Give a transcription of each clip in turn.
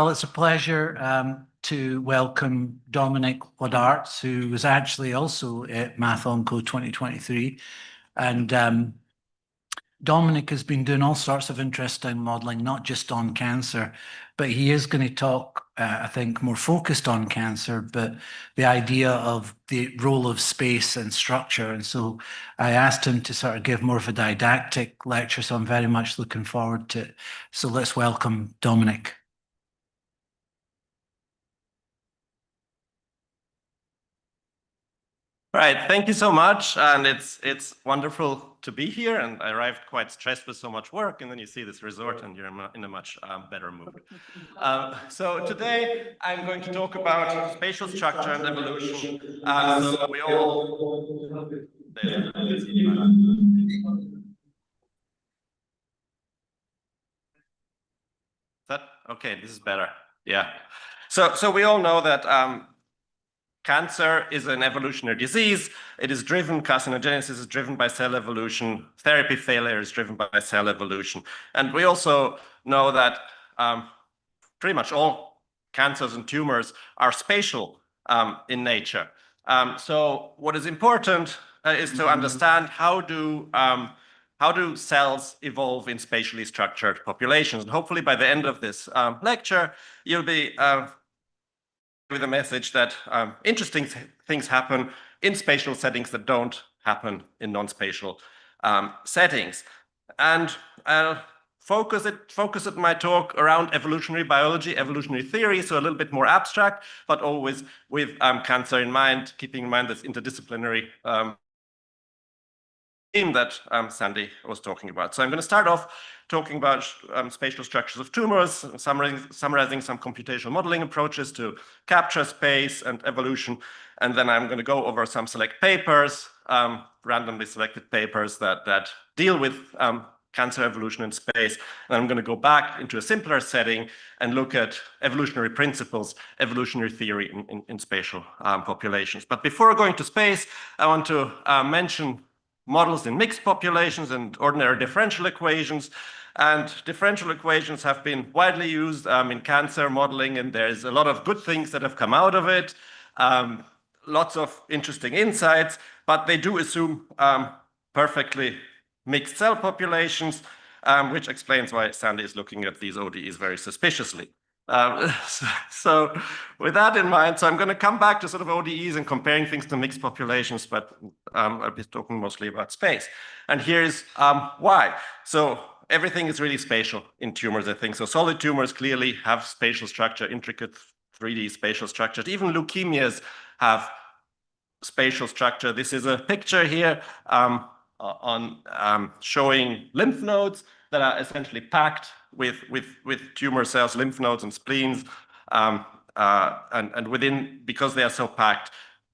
Well, it's a pleasure to welcome Dominik Wodarz, who was actually also at Math Onco 2023. And Dominik has been doing all sorts of interesting modeling, not just on cancer, but he is going to talk, I think, more focused on cancer, but the idea of the role of space and structure. And so I asked him to sort of give more of a didactic lecture, so I'm very much looking forward to it. So let's welcome Dominik. All right, thank you so much, and it's wonderful to be here. And I arrived quite stressed with so much work, and then you see this resort, and you're in a much better mood. So today I'm going to talk about spatial structure and evolution. So we all that okay? This is better. Yeah. So we all know that. Cancer is an evolutionary disease. It is driven, carcinogenesis is driven by cell evolution. Therapy failure is driven by cell evolution. And we also know that pretty much all cancers and tumors are spatial in nature. So what is important is to understand how do cells evolve in spatially structured populations. And hopefully by the end of this lecture, you'll be with a message that interesting things happen in spatial settings that don't happen in non-spatial settings. And I'll focus my talk around evolutionary biology, evolutionary theory, so a little bit more abstract, but always with cancer in mind, keeping in mind this interdisciplinary theme that Sandy was talking about. So I'm going to start off talking about spatial structures of tumors, summarizing some computational modeling approaches to capture space and evolution. And then I'm going to go over some select papers, randomly selected papers that deal with cancer evolution in space. And I'm going to go back into a simpler setting and look at evolutionary principles, evolutionary theory in spatial populations. But before going to space, I want to mention models in mixed populations and ordinary differential equations. And differential equations have been widely used in cancer modeling, and there's a lot of good things that have come out of it, lots of interesting insights, but they do assume perfectly mixed cell populations, which explains why Sandy is looking at these ODEs very suspiciously. So with that in mind, so I'm going to come back to sort of ODEs and comparing things to mixed populations, but I'll be talking mostly about space. And here's why. So everything is really spatial in tumors, I think. So solid tumors clearly have spatial structure, intricate 3D spatial structures. Even leukemias have spatial structure. This is a picture here showing lymph nodes that are essentially packed with tumor cells, lymph nodes and spleens, and within, because they are so packed,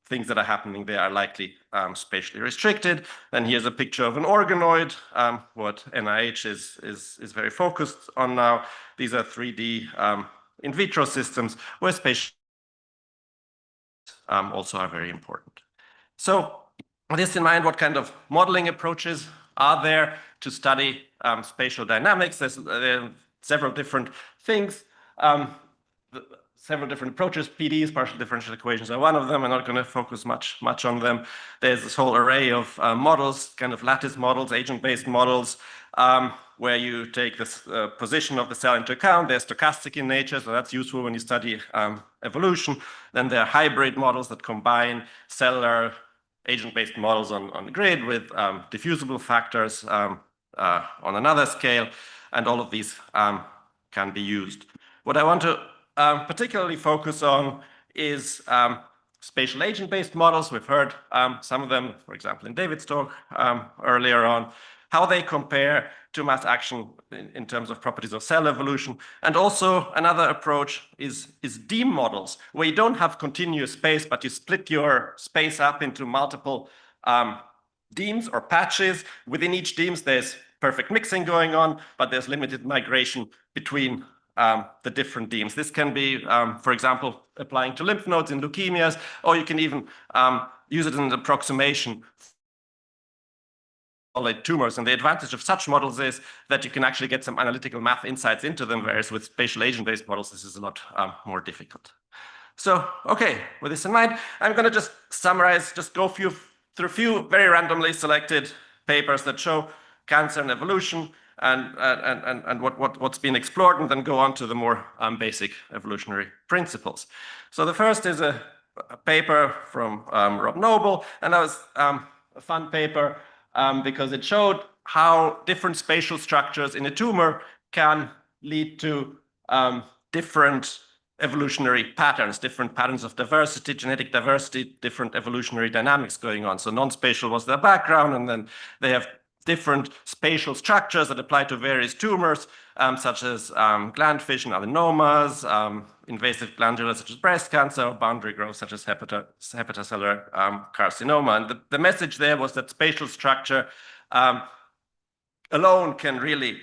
things that are happening there are likely spatially restricted. And here's a picture of an organoid, what NIH is very focused on now. These are 3D in vitro systems where spatial also are very important. So with this in mind, what kind of modeling approaches are there to study spatial dynamics? There's several different things, several different approaches. PDEs, partial differential equations, are one of them. I'm not going to focus much on them. There's this whole array of models, kind of lattice models, agent-based models, where you take the position of the cell into account. They're stochastic in nature, so that's useful when you study evolution. Then there are hybrid models that combine cellular agent-based models on the grid with diffusible factors on another scale, and all of these can be used. What I want to particularly focus on is spatial agent-based models. We've heard some of them, for example, in David's talk earlier on, how they compare to mass action in terms of properties of cell evolution. And also another approach is DEAM models, where you don't have continuous space, but you split your space up into multiple DEAMs or patches. Within each DEAMs, there's perfect mixing going on, but there's limited migration between the different DEAMs. This can be, for example, applying to lymph nodes in leukemias, or you can even use it in an approximation solid tumors. And the advantage of such models is that you can actually get some analytical math insights into them, whereas with spatial agent-based models, this is a lot more difficult. So, okay, with this in mind, I'm going to just summarize, just go through a few very randomly selected papers that show cancer and evolution and what's been explored, and then go on to the more basic evolutionary principles. So the first is a paper from Rob Noble, and that was a fun paper because it showed how different spatial structures in a tumor can lead to different evolutionary patterns, different patterns of diversity, genetic diversity, different evolutionary dynamics going on. So non-spatial was their background, and then they have different spatial structures that apply to various tumors, such as gland fission, adenomas, invasive glandular, such as breast cancer, boundary growth, such as hepatocellular carcinoma. And the message there was that spatial structure alone can really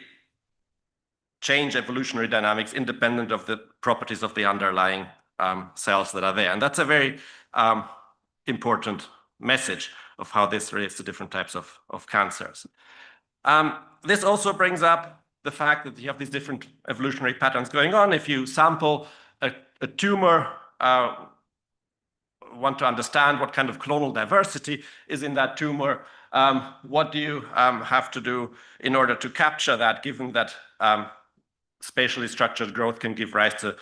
change evolutionary dynamics independent of the properties of the underlying cells that are there. And that's a very important message of how this relates to different types of cancers. This also brings up the fact that you have these different evolutionary patterns going on. If you sample a tumor, want to understand what kind of clonal diversity is in that tumor, what do you have to do in order to capture that, given that spatially structured growth can give rise to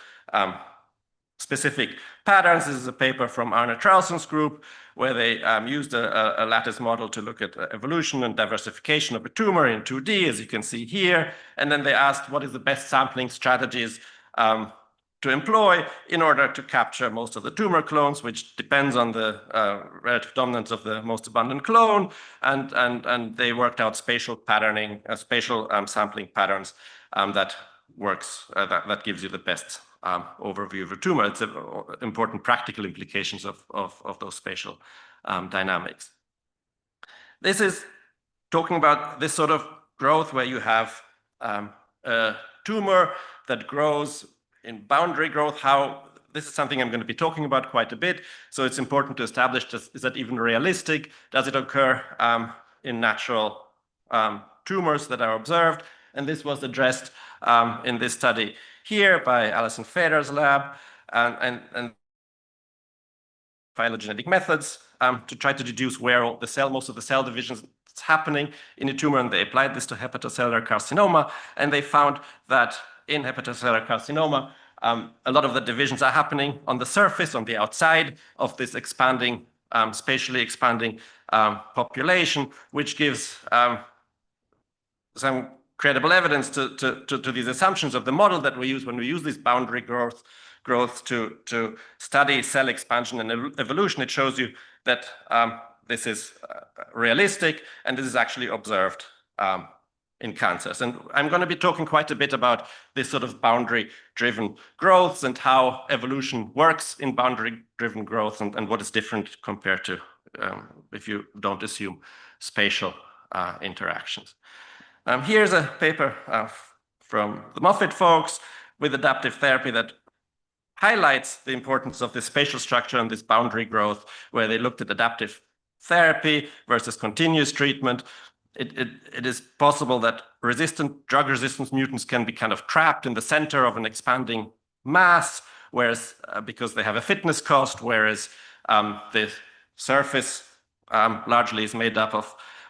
specific patterns. This is a paper from Arne Trausen's group, where they used a lattice model to look at evolution and diversification of a tumor in 2D, as you can see here. And then they asked what is the best sampling strategies to employ in order to capture most of the tumor clones, which depends on the relative dominance of the most abundant clone. And they worked out spatial patterning, spatial sampling patterns that works, that gives you the best overview of a tumor. It's important practical implications of those spatial dynamics. This is talking about this sort of growth where you have a tumor that grows in boundary growth. How this is something I'm going to be talking about quite a bit. So it's important to establish this, is that even realistic? Does it occur in natural tumors that are observed? And this was addressed in this study here by Alison Federer's lab and phylogenetic methods to try to deduce where all the most of the cell division is happening in a tumor. And they applied this to hepatocellular carcinoma, and they found that in hepatocellular carcinoma, a lot of the divisions are happening on the surface, on the outside of this expanding, spatially expanding population, which gives some credible evidence to these assumptions of the model that we use when we use this boundary growth to study cell expansion and evolution. It shows you that this is realistic, and this is actually observed in cancers. And I'm going to be talking quite a bit about this sort of boundary-driven growth and how evolution works in boundary-driven growth and what is different compared to if you don't assume spatial interactions. Here's a paper from the Moffitt folks with adaptive therapy that highlights the importance of this spatial structure and this boundary growth, where they looked at adaptive therapy versus continuous treatment. It is possible that drug resistant mutants can be kind of trapped in the center of an expanding mass, whereas because they have a fitness cost, whereas the surface largely is made up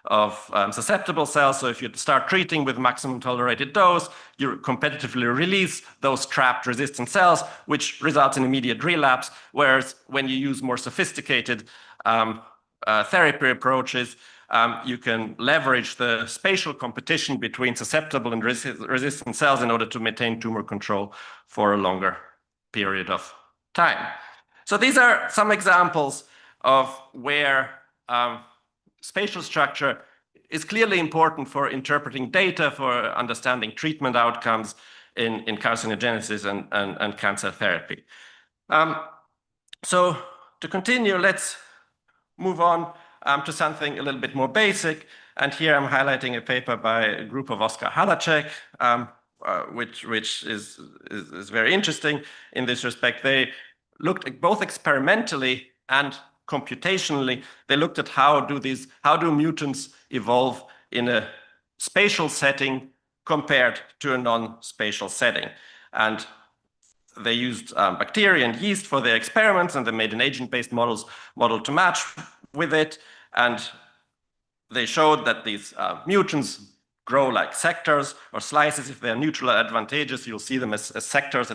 of susceptible cells. So if you start treating with maximum tolerated dose, you competitively release those trapped resistant cells, which results in immediate relapse. Whereas when you use more sophisticated therapy approaches, you can leverage the spatial competition between susceptible and resistant cells in order to maintain tumor control for a longer period of time. So these are some examples of where spatial structure is clearly important for interpreting data, for understanding treatment outcomes in carcinogenesis and cancer therapy. So to continue, let's move on to something a little bit more basic. And here I'm highlighting a paper by a group of Oskar Halacek, which is very interesting in this respect. They looked at both experimentally and computationally. They looked at how do mutants evolve in a spatial setting compared to a non-spatial setting. And they used bacteria and yeast for their experiments, and they made an agent-based model to match with it. And they showed that these mutants grow like sectors or slices. If they're neutral or advantageous, you'll see them as sectors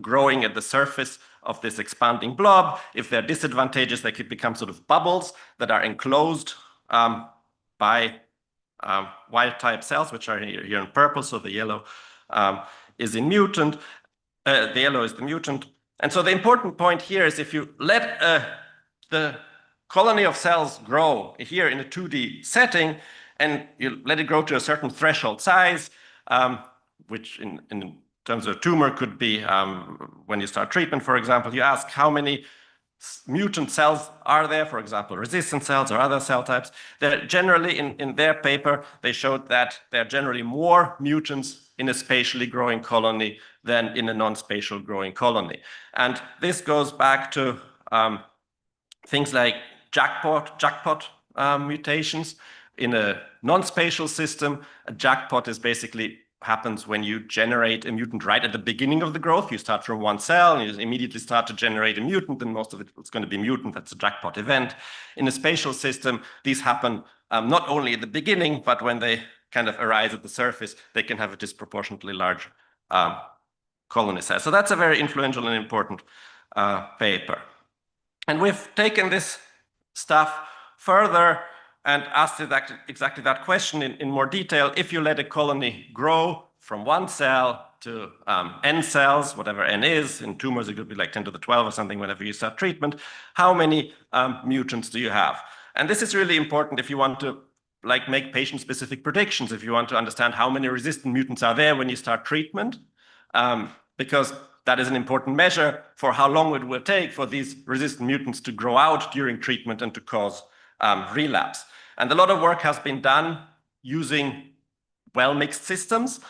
growing at the surface of this expanding blob. If they're disadvantageous, they could become sort of bubbles that are enclosed by wild-type cells, which are here in purple. So the yellow is in mutant. The yellow is the mutant. And so the important point here is if you let the colony of cells grow here in a 2D setting, and you let it grow to a certain threshold size, which in terms of tumor could be when you start treatment, for example, you ask how many mutant cells are there, for example, resistant cells or other cell types. They're generally, in their paper, they showed that there are generally more mutants in a spatially growing colony than in a non-spatial growing colony. And this goes back to things like jackpot mutations. In a non-spatial system, a jackpot is basically happens when you generate a mutant right at the beginning of the growth. You start from one cell and you immediately start to generate a mutant, and most of it is going to be mutant. That's a jackpot event. In a spatial system, these happen not only at the beginning, but when they kind of arise at the surface, they can have a disproportionately large colony size. So that's a very influential and important paper. And we've taken this stuff further and asked exactly that question in more detail. If you let a colony grow from one cell to n cells, whatever n is, in tumors it could be like 10 to the 12 or something whenever you start treatment, how many mutants do you have? And this is really important if you want to make patient-specific predictions, if you want to understand how many resistant mutants are there when you start treatment, because that is an important measure for how long it will take for these resistant mutants to grow out during treatment and to cause relapse. And a lot of work has been done using well-mixed systems.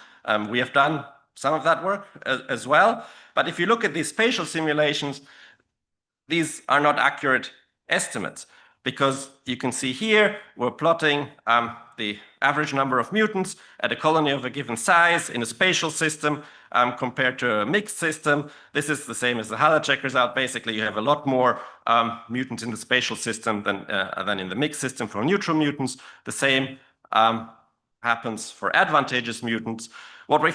We have done some of that work as well. But if you look at these spatial simulations, these are not accurate estimates, because you can see here we're plotting the average number of mutants at a colony of a given size in a spatial system compared to a mixed system. This is the same as the Halacheck result. Basically, you have a lot more mutants in the spatial system than in the mixed system for neutral mutants. The same happens for advantageous mutants. What we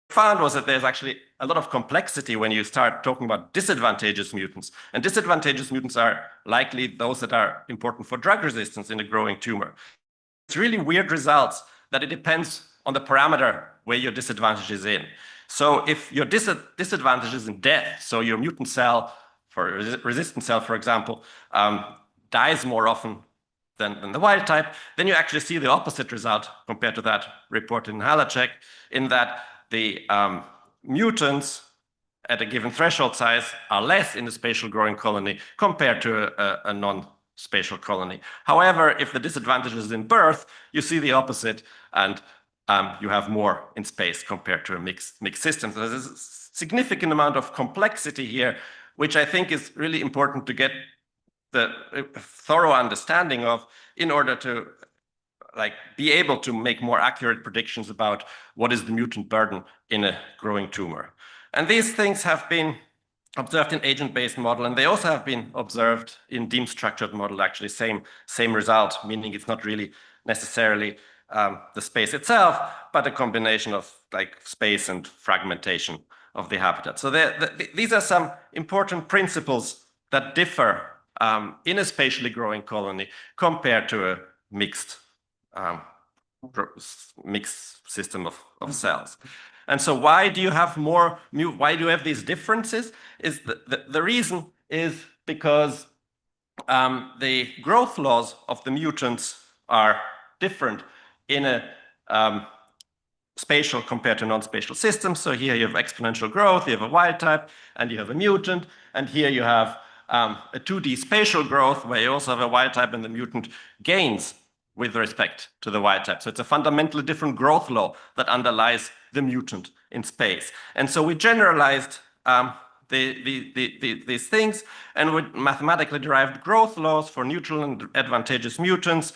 found was that there's actually a lot of complexity when you start talking about disadvantageous mutants. And disadvantageous mutants are likely those that are important for drug resistance in a growing tumor. It's really weird results that it depends on the parameter where your disadvantage is in. So if your disadvantage is in death, so your mutant cell, for a resistant cell, for example, dies more often than the wild type, then you actually see the opposite result compared to that reported in Halacheck, in that the mutants at a given threshold size are less in a spatial growing colony compared to a non-spatial colony. However, if the disadvantage is in birth, you see the opposite, and you have more in space compared to a mixed system. So there's a significant amount of complexity here, which I think is really important to get the thorough understanding of in order to be able to make more accurate predictions about what is the mutant burden in a growing tumor. And these things have been observed in agent-based model, and they also have been observed in deemed structured model, actually same result, meaning it's not really necessarily the space itself, but a combination of space and fragmentation of the habitat. So these are some important principles that differ in a spatially growing colony compared to a mixed system of cells. And so why do you have why do you have these differences? Is the reason is because the growth laws of the mutants are different in a spatial compared to non-spatial systems. So here you have exponential growth, you have a wild type, and you have a mutant. And here you have a 2D spatial growth where you also have a wild type, and the mutant gains with respect to the wild type. So it's a fundamentally different growth law that underlies the mutant in space. And so we generalized these things, and with mathematically derived growth laws for neutral and advantageous mutants.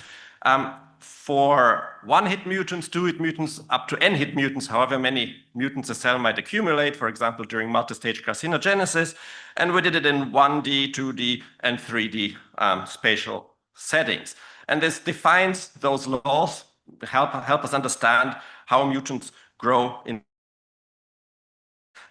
for one-hit mutants, two-hit mutants, up to n-hit mutants, however many mutants a cell might accumulate, for example, during multistage carcinogenesis. And we did it in 1D, 2D, and 3D spatial settings. And this defines those laws, help us understand how mutants grow in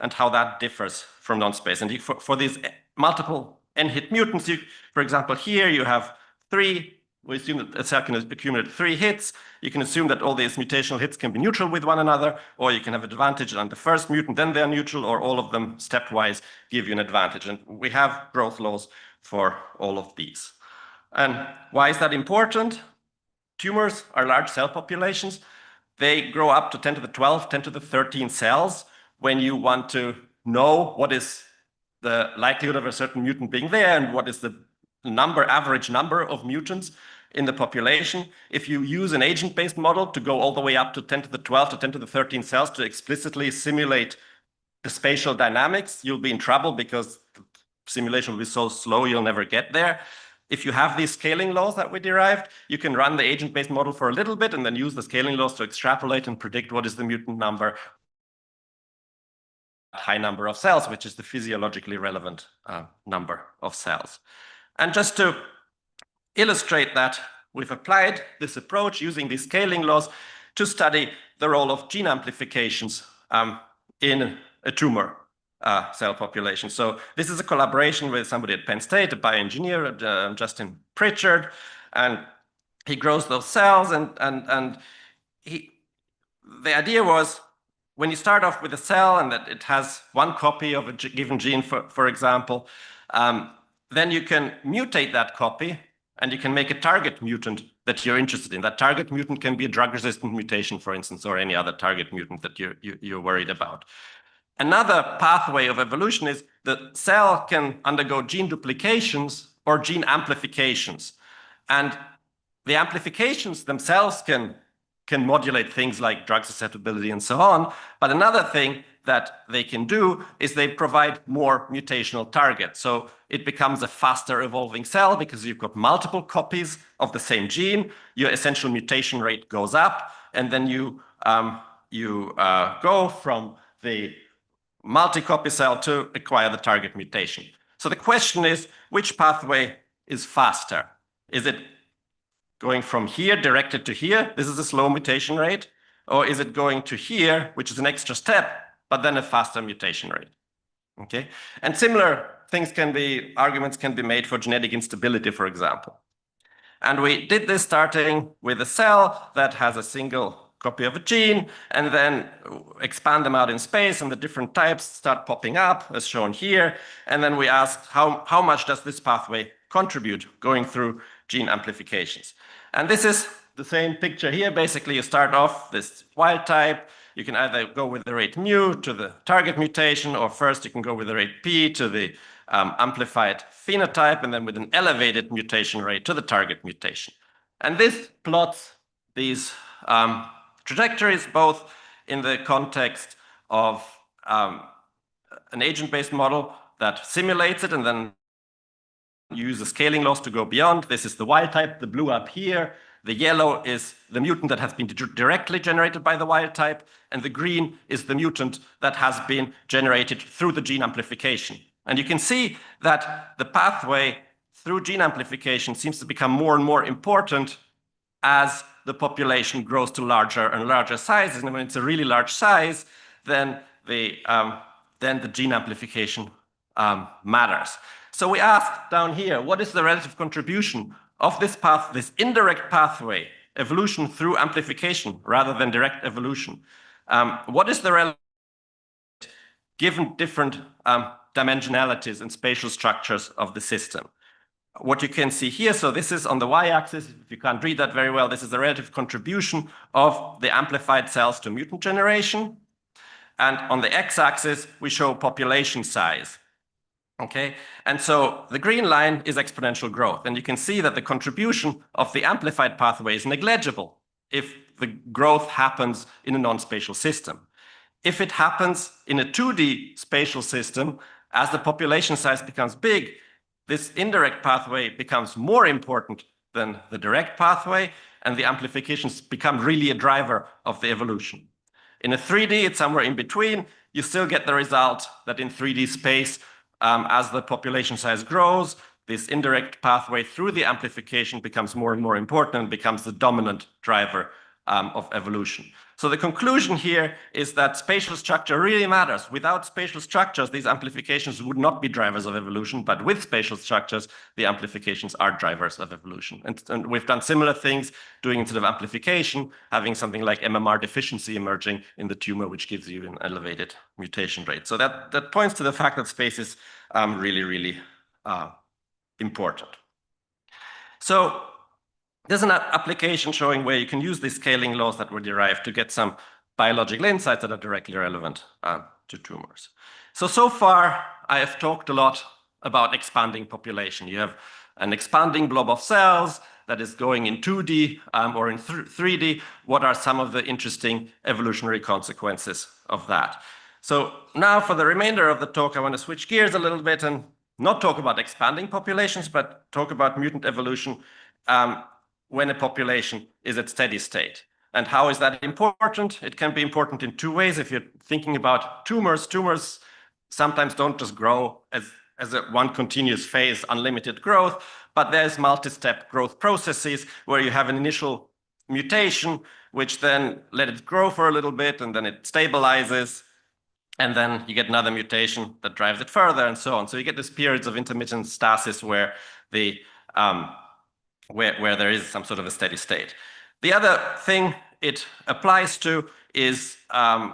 and how that differs from non-space. And for these multiple n-hit mutants, for example, here you have 3. We assume that a cell can accumulate 3 hits. You can assume that all these mutational hits can be neutral with one another, or you can have advantage on the first mutant, then they're neutral, or all of them stepwise give you an advantage. And we have growth laws for all of these. And why is that important? Tumors are large cell populations. They grow up to 10 to the 12, 10 to the 13 cells. When you want to know what is the likelihood of a certain mutant being there and what is the average number of mutants in the population, if you use an agent-based model to go all the way up to 10 to the 12 to 10 to the 13 cells to explicitly simulate the spatial dynamics, you'll be in trouble because the simulation will be so slow you'll never get there. If you have these scaling laws that we derived, you can run the agent-based model for a little bit and then use the scaling laws to extrapolate and predict what is the mutant number, high number of cells, which is the physiologically relevant number of cells. And just to illustrate that, we've applied this approach using these scaling laws to study the role of gene amplifications in a tumor cell population. So this is a collaboration with somebody at Penn State, a bioengineer, Justin Pritchard, and he grows those cells. And the idea was, when you start off with a cell and that it has one copy of a given gene, for example, then you can mutate that copy and you can make a target mutant that you're interested in. That target mutant can be a drug-resistant mutation, for instance, or any other target mutant that you're worried about. Another pathway of evolution is the cell can undergo gene duplications or gene amplifications. And the amplifications themselves can modulate things like drug susceptibility and so on. But another thing that they can do is they provide more mutational targets. So it becomes a faster evolving cell because you've got multiple copies of the same gene. Your essential mutation rate goes up, and then you go from the multi-copy cell to acquire the target mutation. So the question is, which pathway is faster? Is it going from here directed to here? This is a slow mutation rate. Or is it going to here, which is an extra step, but then a faster mutation rate? Okay. And similar arguments can be made for genetic instability, for example. And we did this starting with a cell that has a single copy of a gene, and then expand them out in space, and the different types start popping up, as shown here. And then we asked, how much does this pathway contribute going through gene amplifications? And this is the same picture here. Basically, you start off this wild type. You can either go with the rate mu to the target mutation, or first you can go with the rate p to the amplified phenotype, and then with an elevated mutation rate to the target mutation. And this plots these trajectories, both in the context of an agent-based model that simulates it and then use the scaling laws to go beyond. This is the wild type, the blue up here. The yellow is the mutant that has been directly generated by the wild type, and the green is the mutant that has been generated through the gene amplification. And you can see that the pathway through gene amplification seems to become more and more important as the population grows to larger and larger sizes. And when it's a really large size, then the gene amplification matters. So we asked down here, what is the relative contribution of this path, this indirect pathway, evolution through amplification rather than direct evolution? What is the relative given different dimensionalities and spatial structures of the system? What you can see here, so this is on the y-axis, if you can't read that very well, this is the relative contribution of the amplified cells to mutant generation. And on the x-axis, we show population size. Okay, and so the green line is exponential growth. And you can see that the contribution of the amplified pathway is negligible if the growth happens in a non-spatial system. If it happens in a 2D spatial system, as the population size becomes big, this indirect pathway becomes more important than the direct pathway. and the amplifications become really a driver of the evolution. In a 3D, it's somewhere in between. You still get the result that in 3D space, as the population size grows, this indirect pathway through the amplification becomes more and more important and becomes the dominant driver of evolution. So the conclusion here is that spatial structure really matters. Without spatial structures, these amplifications would not be drivers of evolution, but with spatial structures, the amplifications are drivers of evolution. And we've done similar things, doing instead of amplification, having something like MMR deficiency emerging in the tumor, which gives you an elevated mutation rate. So that points to the fact that space is really, really important. So there's an application showing where you can use these scaling laws that were derived to get some biological insights that are directly relevant to tumors. So far, I have talked a lot about expanding population. You have an expanding blob of cells that is going in 2D or in 3D. What are some of the interesting evolutionary consequences of that? So now for the remainder of the talk, I want to switch gears a little bit and not talk about expanding populations, but talk about mutant evolution when a population is at steady state. And how is that important? It can be important in two ways. If you're thinking about tumors, tumors sometimes don't just grow as a one continuous phase, unlimited growth, but there's multi-step growth processes where you have an initial mutation, which then let it grow for a little bit, and then it stabilizes, and then you get another mutation that drives it further, and so on. So you get these periods of intermittent stasis where the where there is some sort of a steady state. The other thing it applies to is a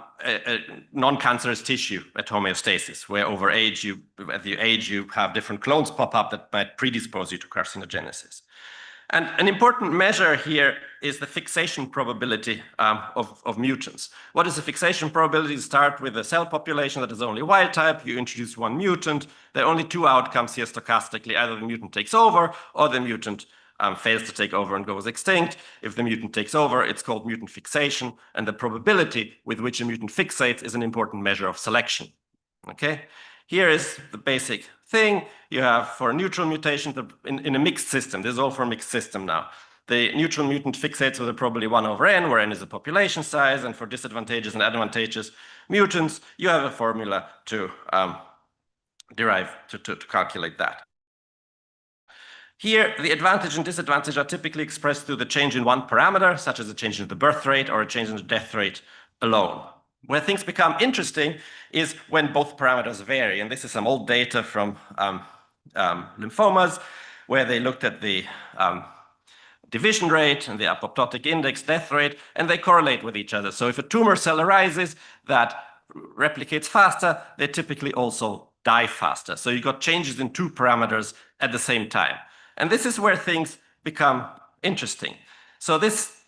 non-cancerous tissue at homeostasis, where over age, as you age, you have different clones pop up that might predispose you to carcinogenesis. And an important measure here is the fixation probability of mutants. What is the fixation probability? You start with a cell population that is only wild type, you introduce one mutant. There are only two outcomes here stochastically. Either the mutant takes over or the mutant fails to take over and goes extinct. If the mutant takes over, it's called mutant fixation, and the probability with which a mutant fixates is an important measure of selection. Okay? Here is the basic thing. You have for a neutral mutation in a mixed system. This is all for a mixed system now. The neutral mutant fixates with a probability 1/n, where n is the population size, and for disadvantageous and advantageous mutants, you have a formula to to calculate that. Here, the advantage and disadvantage are typically expressed through the change in one parameter, such as a change in the birth rate or a change in the death rate alone. Where things become interesting is when both parameters vary. And this is some old data from lymphomas, where they looked at the division rate and the apoptotic index death rate, and they correlate with each other. So if a tumor cell arises that replicates faster, they typically also die faster. So you got changes in two parameters at the same time. And this is where things become interesting. So this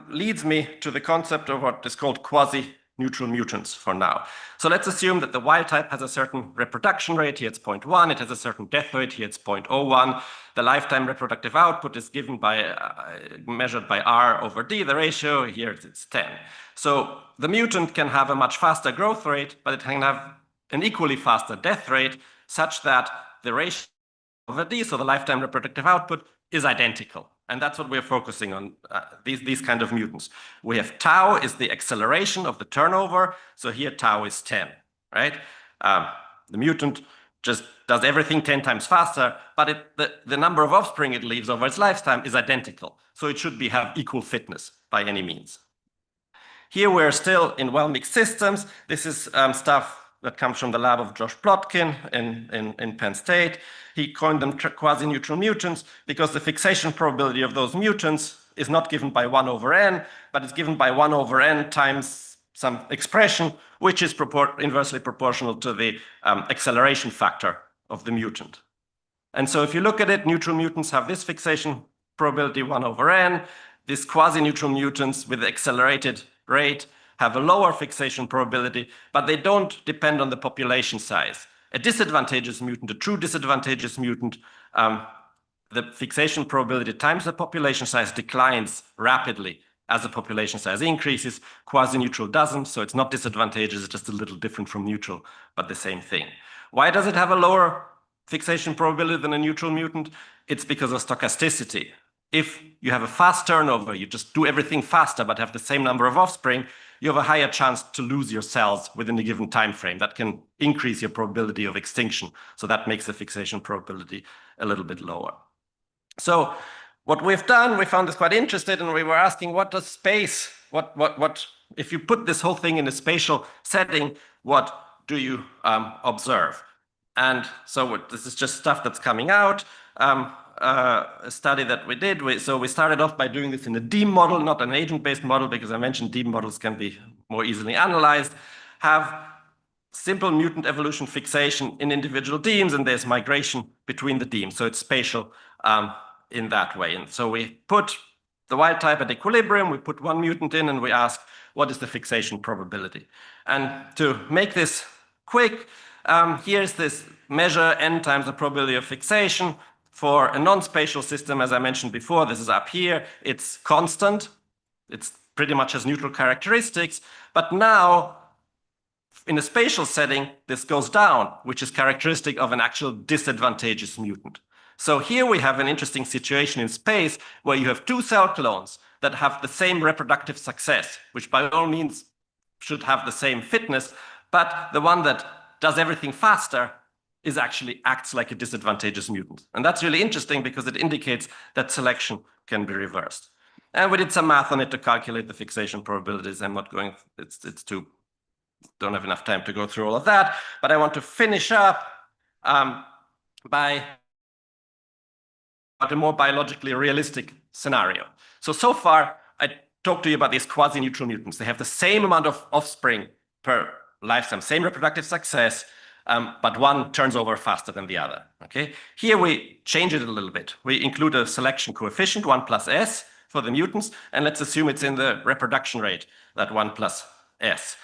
leads me to the concept of what is called quasi-neutral mutants for now. So let's assume that the wild type has a certain reproduction rate. Here it's 0.1. It has a certain death rate. Here it's 0.01. The lifetime reproductive output is given by measured by R/D, the ratio. Here it's 10. So the mutant can have a much faster growth rate, but it can have an equally faster death rate, such that the ratio over D, so the lifetime reproductive output, is identical. And that's what we're focusing on, these kind of mutants. We have tau is the acceleration of the turnover. So here tau is 10, right? The mutant just does everything 10 times faster, but the number of offspring it leaves over its lifetime is identical. So it should have equal fitness by any means. Here we're still in well-mixed systems. This is stuff that comes from the lab of Josh Plotkin in Penn State. He coined them quasi-neutral mutants because the fixation probability of those mutants is not given by 1/n, but it's given by 1/n times some expression, which is inversely proportional to the acceleration factor of the mutant. And so if you look at it, neutral mutants have this fixation probability 1/n. These quasi-neutral mutants with the accelerated rate have a lower fixation probability, but they don't depend on the population size. A disadvantageous mutant, a true disadvantageous mutant, the fixation probability times the population size declines rapidly as the population size increases. Quasi-neutral doesn't, so it's not disadvantageous, it's just a little different from neutral, but the same thing. Why does it have a lower fixation probability than a neutral mutant? It's because of stochasticity. if you have a fast turnover, you just do everything faster but have the same number of offspring, you have a higher chance to lose your cells within a given time frame. That can increase your probability of extinction. So that makes the fixation probability a little bit lower. So what we've done, we found this quite interesting, and we were asking, what does space, if you put this whole thing in a spatial setting, what do you observe? And so this is just stuff that's coming out. A study that we did. So we started off by doing this in a DEEM model, not an agent-based model, because I mentioned DEEM models can be more easily analyzed, have simple mutant evolution fixation in individual DEEMs, and there's migration between the DEEMs. So it's spatial in that way. And so we put the wild type at equilibrium, we put one mutant in, and we ask, what is the fixation probability? And to make this quick, here's this measure n times the probability of fixation. For a non-spatial system, as I mentioned before, this is up here, it's constant. It's pretty much has neutral characteristics. But now, in a spatial setting, this goes down, which is characteristic of an actual disadvantageous mutant. So here we have an interesting situation in space where you have two cell clones that have the same reproductive success, which by all means should have the same fitness, but the one that does everything faster is actually acts like a disadvantageous mutant. And that's really interesting because it indicates that selection can be reversed. And we did some math on it to calculate the fixation probabilities. I'm not going, don't have enough time to go through all of that, but I want to finish up by a more biologically realistic scenario. So far, I talked to you about these quasi-neutral mutants. They have the same amount of offspring per lifetime, same reproductive success, but one turns over faster than the other. Okay. Here we change it a little bit. We include a selection coefficient, 1 plus S, for the mutants, and let's assume it's in the reproduction rate, that 1 plus S.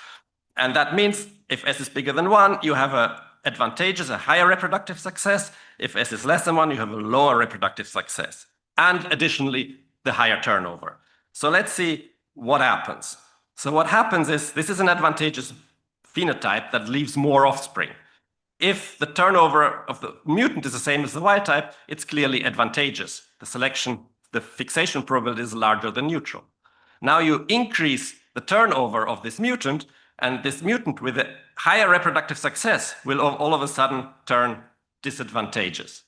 And that means if S is bigger than 1, you have a higher reproductive success. If S is less than 1, you have a lower reproductive success. And additionally, the higher turnover. So let's see what happens. So what happens is, this is an advantageous phenotype that leaves more offspring. If the turnover of the mutant is the same as the wild type, it's clearly advantageous. The fixation probability is larger than neutral. Now you increase the turnover of this mutant, and this mutant with a higher reproductive success will all of a sudden turn disadvantageous.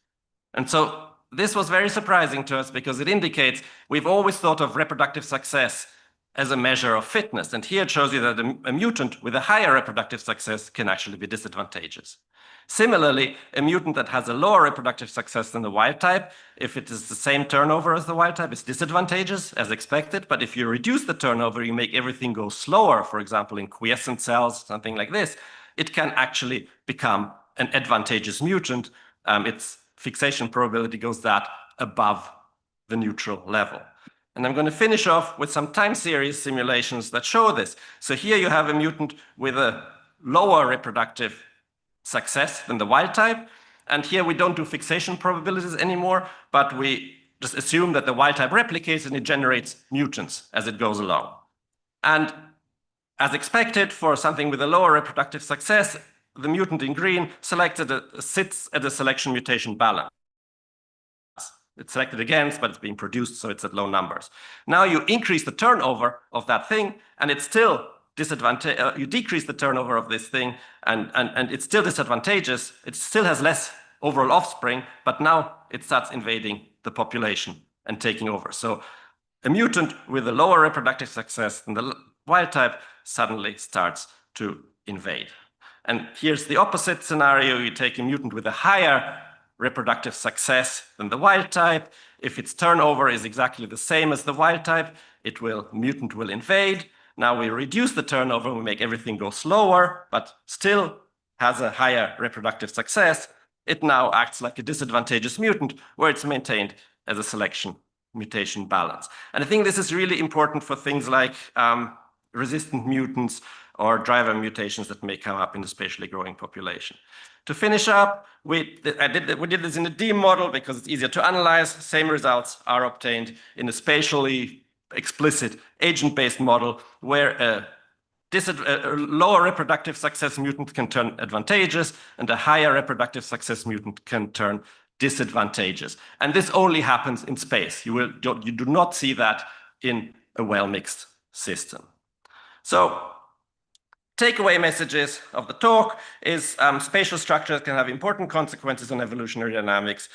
And so this was very surprising to us because it indicates we've always thought of reproductive success as a measure of fitness. And here it shows you that a mutant with a higher reproductive success can actually be disadvantageous. Similarly, a mutant that has a lower reproductive success than the wild type, if it is the same turnover as the wild type, is disadvantageous as expected. But if you reduce the turnover, you make everything go slower, for example, in quiescent cells, something like this, it can actually become an advantageous mutant. Its fixation probability goes that above the neutral level. And I'm going to finish off with some time series simulations that show this. So here you have a mutant with a lower reproductive success than the wild type. And here we don't do fixation probabilities anymore, but we just assume that the wild type replicates and it generates mutants as it goes along. And as expected, for something with a lower reproductive success, the mutant in green sits at a selection mutation balance. It's selected against, but it's being produced, so it's at low numbers. Now you increase the turnover of that thing, and it's still disadvantageous. You decrease the turnover of this thing, and it's still disadvantageous. It still has less overall offspring, but now it starts invading the population and taking over. So a mutant with a lower reproductive success than the wild type suddenly starts to invade. And here's the opposite scenario. You take a mutant with a higher reproductive success than the wild type. If its turnover is exactly the same as the wild type, mutant will invade. Now we reduce the turnover, we make everything go slower, but still has a higher reproductive success. It now acts like a disadvantageous mutant where it's maintained as a selection mutation balance. And I think this is really important for things like resistant mutants or driver mutations that may come up in the spatially growing population. To finish up, we did this in a DEEM model because it's easier to analyze. Same results are obtained in a spatially explicit agent-based model where a lower reproductive success mutant can turn advantageous and a higher reproductive success mutant can turn disadvantageous. And this only happens in space. You do not see that in a well-mixed system. So takeaway messages of the talk is spatial structures can have important consequences on evolutionary dynamics.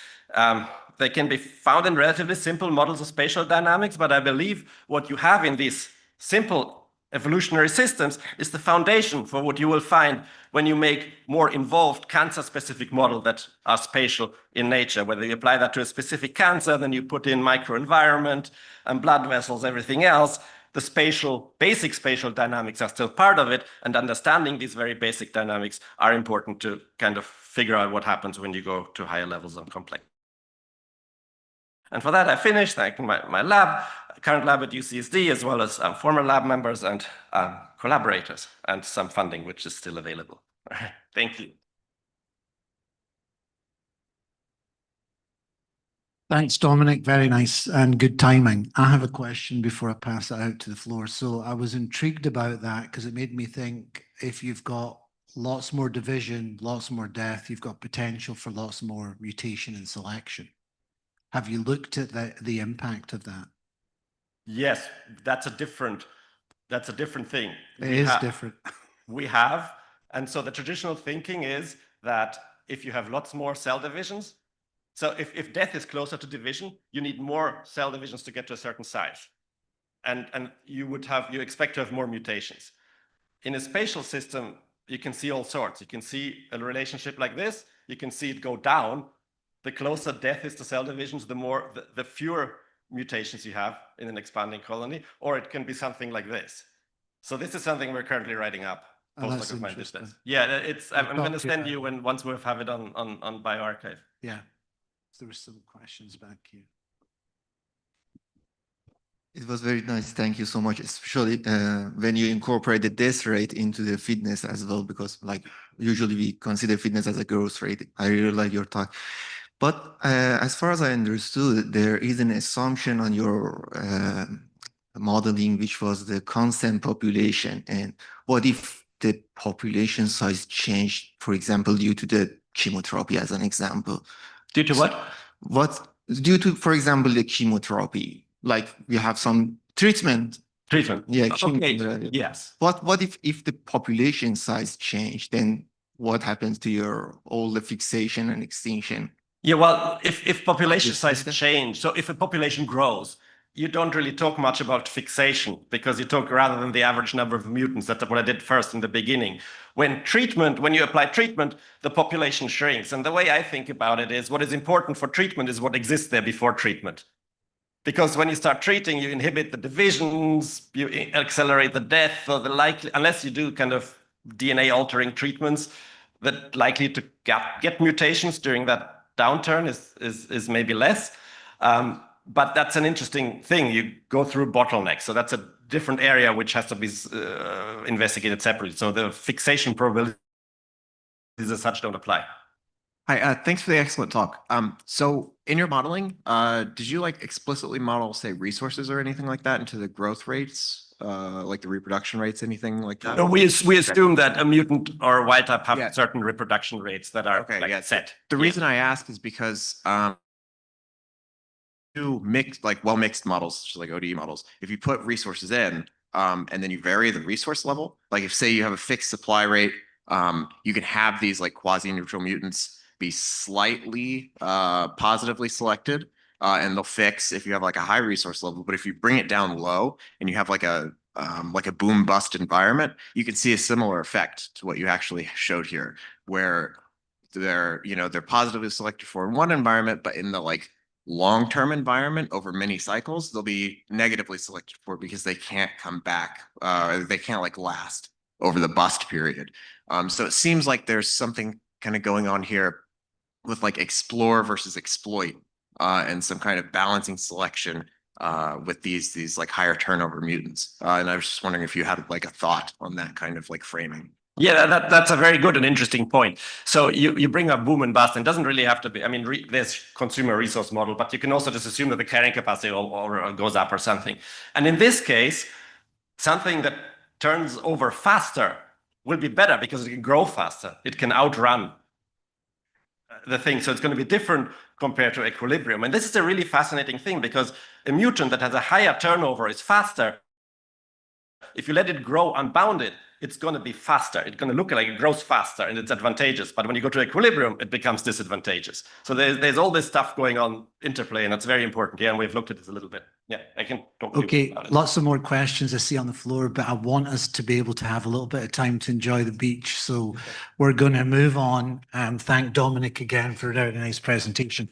They can be found in relatively simple models of spatial dynamics, but I believe what you have in these simple evolutionary systems is the foundation for what you will find when you make more involved cancer-specific models that are spatial in nature. Whether you apply that to a specific cancer, then you put in microenvironment and blood vessels, everything else. The basic spatial dynamics are still part of it, and understanding these very basic dynamics are important to kind of figure out what happens when you go to higher levels of complexity. And for that, I finished thanking my lab, current lab at UCSD, as well as former lab members and collaborators, and some funding, which is still available. Thank you. Thanks, Dominik. Very nice and good timing. I have a question before I pass it out to the floor. So I was intrigued about that because it made me think if you've got lots more division, lots more death, you've got potential for lots more mutation and selection. Have you looked at the impact of that? Yes, that's a different thing. It is different. We have, and so the traditional thinking is that if you have lots more cell divisions, so if death is closer to division, you need more cell divisions to get to a certain size. And you expect to have more mutations. In a spatial system, you can see all sorts. You can see a relationship like this. You can see it go down. The closer death is to cell divisions, the fewer mutations you have in an expanding colony, or it can be something like this. So this is something we're currently writing up. Oh, that's interesting. Yeah, I'm going to send you once we have it on bioRxiv. Yeah. There were some questions back here. It was very nice. Thank you so much, especially when you incorporated this rate into the fitness as well, because like usually we consider fitness as a growth rate. I really like your talk. But as far as I understood, there is an assumption on your modeling, which was the constant population. And what if the population size changed, for example, due to the chemotherapy as an example? Due to what? Due to, for example, the chemotherapy, like we have some treatment. Yeah. Okay. Yes. What if the population size changed, then what happens to all the fixation and extinction? Yeah, well, if population size change, so if a population grows, you don't really talk much about fixation because you talk rather than the average number of mutants. That's what I did first in the beginning. When you apply treatment, the population shrinks. And the way I think about it is what is important for treatment is what exists there before treatment. Because when you start treating, you inhibit the divisions, you accelerate the death, or unless you do kind of DNA altering treatments, that likely to get mutations during that downturn is maybe less. But that's an interesting thing. You go through bottlenecks. So that's a different area which has to be investigated separately. So the fixation probabilities as such don't apply. Hi, thanks for the excellent talk. So in your modeling, did you like explicitly model, say, resources or anything like that into the growth rates, like the reproduction rates, anything like that? No, we assume that a mutant or a wild type have certain reproduction rates that are set. The reason I ask is because well-mixed models, such as like ODE models, if you put resources in and then you vary the resource level, like if say you have a fixed supply rate, you can have these like quasi-neutral mutants be slightly positively selected and they'll fix if you have like a high resource level. But if you bring it down low and you have like a boom bust environment, you can see a similar effect to what you actually showed here, where they're positively selected for in one environment, but in the like long-term environment over many cycles, they'll be negatively selected for because they can't come back, they can't like last over the bust period. So it seems like there's something kind of going on here with like explore versus exploit and some kind of balancing selection with these like higher turnover mutants. And I was just wondering if you had like a thought on that kind of like framing. Yeah, that's a very good and interesting point. So you bring up boom and bust, and it doesn't really have to be. I mean, there's consumer resource model, but you can also just assume that the carrying capacity or goes up or something. And in this case, something that turns over faster will be better because it can grow faster. It can outrun the thing. So it's going to be different compared to equilibrium. And this is a really fascinating thing because a mutant that has a higher turnover is faster. If you let it grow unbounded, it's going to be faster. It's going to look like it grows faster and it's advantageous. But when you go to equilibrium, it becomes disadvantageous. So there's all this stuff going on, interplay, and that's very important. Yeah, and we've looked at this a little bit. Yeah, I can talk to you Okay, about it. lots of more questions I see on the floor, but I want us to be able to have a little bit of time to enjoy the beach. So we're going to move on and thank Dominik again for a very nice presentation.